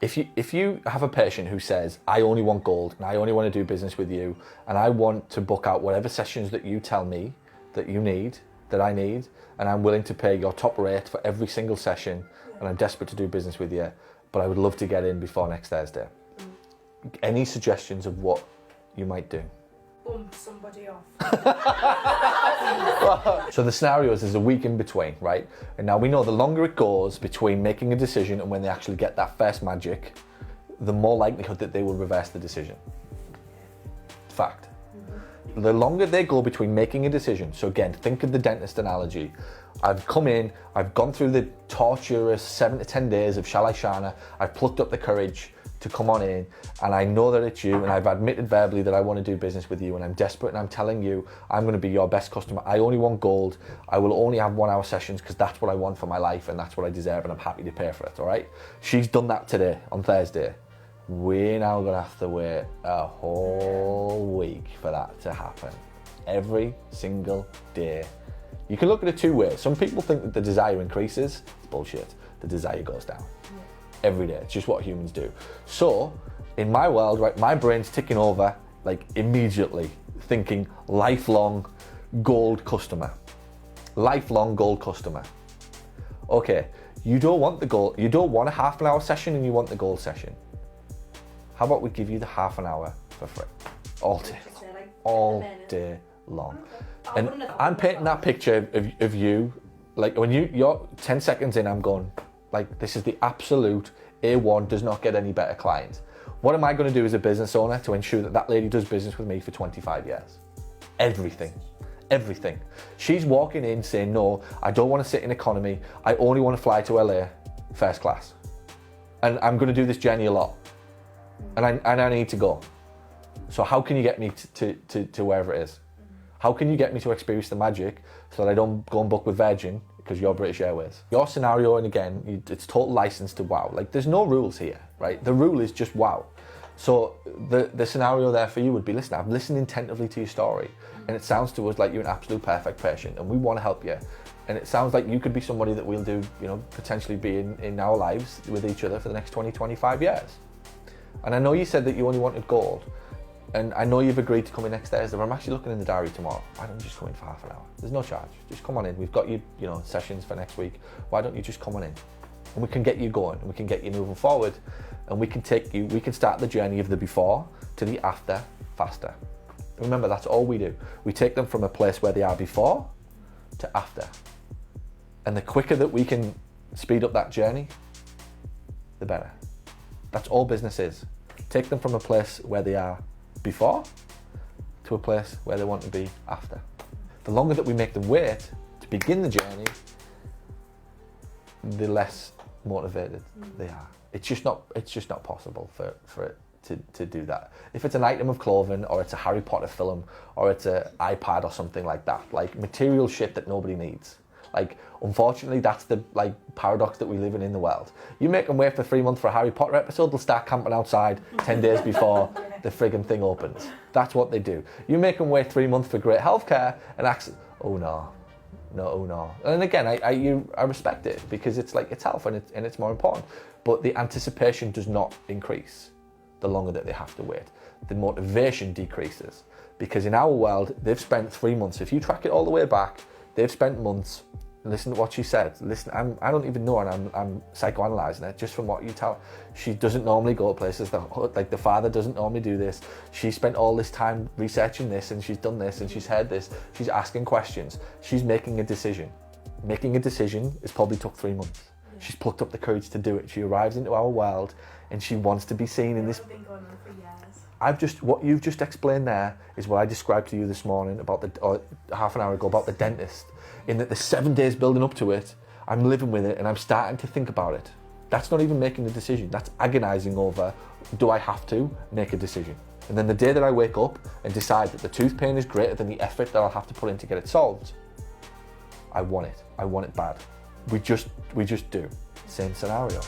If you have a patient who says, I only want gold and I only want to do business with you and I want to book out whatever sessions that you tell me that you need, that I need, and I'm willing to pay your top rate for every single session and I'm desperate to do business with you, but I would love to get in before next Thursday. Any suggestions of what you might do? Bump somebody off. So the scenario is there's a week in between, right? And now we know the longer it goes between making a decision and when they actually get that first magic, the more likelihood that they will reverse the decision. Fact. The longer they go between making a decision, so again, think of the dentist analogy. I've come in, I've gone through the torturous 7 to 10 days of shall I shana, I've plucked up the courage to come on in, and I know that it's you, and I've admitted verbally that I want to do business with you, and I'm desperate, and I'm telling you I'm going to be your best customer. I only want gold. I will only have 1 hour sessions because that's what I want for my life and that's what I deserve, and I'm happy to pay for it, all right? She's done that today, on Thursday. We're now going to have to wait a whole week for that to happen. Every single day. You can look at it two ways. Some people think that the desire increases. It's bullshit. The desire goes down. Every day. It's just what humans do. So, in my world, right, my brain's ticking over, like immediately, thinking lifelong gold customer. Lifelong gold customer. Okay, you don't want the gold, you don't want a half an hour session and you want the gold session. How about we give you the half an hour for free? All day long. And I'm painting that picture of you, like when you're 10 seconds in, I'm going, like, this is the absolute A1, does not get any better client. What am I going to do as a business owner to ensure that that lady does business with me for 25 years? Everything. Everything. She's walking in saying, no, I don't want to sit in economy. I only want to fly to LA first class. And I'm going to do this journey a lot. And I need to go. So how can you get me to wherever it is? How can you get me to experience the magic so that I don't go and book with Virgin because you're British Airways? Your scenario, and again, it's total license to wow. Like, there's no rules here, right? The rule is just wow. So the scenario there for you would be, listen, I've listened attentively to your story, and it sounds to us like you're an absolute perfect patient, and we want to help you. And it sounds like you could be somebody that we'll do, you know, potentially be in our lives with each other for the next 20, 25 years. And I know you said that you only wanted gold, and I know you've agreed to come in next Thursday, but I'm actually looking in the diary tomorrow. Why don't you just come in for half an hour? There's no charge. Just come on in. We've got you, you know, sessions for next week. Why don't you just come on in? And we can get you going, and we can get you moving forward, and we can start the journey of the before to the after faster. Remember, that's all we do. We take them from a place where they are before to after. And the quicker that we can speed up that journey, the better. That's all business is. Take them from a place where they are before to a place where they want to be after. The longer that we make them wait to begin the journey, the less motivated they are. It's just not possible for it to do that. If it's an item of clothing, or it's a Harry Potter film, or it's an iPad or something like that, like material shit that nobody needs. Like, unfortunately, that's the paradox that we live in the world. You make them wait for 3 months for a Harry Potter episode, they'll start camping outside 10 days before the friggin' thing opens. That's what they do. You make them wait 3 months for great healthcare and oh no. And again, I respect it, because it's like, it's health and it's more important. But the anticipation does not increase the longer that they have to wait. The motivation decreases, because in our world, they've spent 3 months. If you track it all the way back, they've spent months. Listen to what she said. Listen, I don't even know, and I'm psychoanalyzing it just from what you tell. She doesn't normally go to places. Like, the father doesn't normally do this. She spent all this time researching this, and she's done this, and she's heard this. She's asking questions. She's making a decision. Making a decision is probably took 3 months. She's plucked up the courage to do it. She arrives into our world, and she wants to be seen in this. Been going on for years. What you've just explained there is what I described to you this morning or half an hour ago about the dentist. In that the 7 days building up to it, I'm living with it and I'm starting to think about it. That's not even making a decision. That's agonizing over, do I have to make a decision? And then the day that I wake up and decide that the tooth pain is greater than the effort that I'll have to put in to get it solved, I want it. I want it bad. We just do. Same scenario.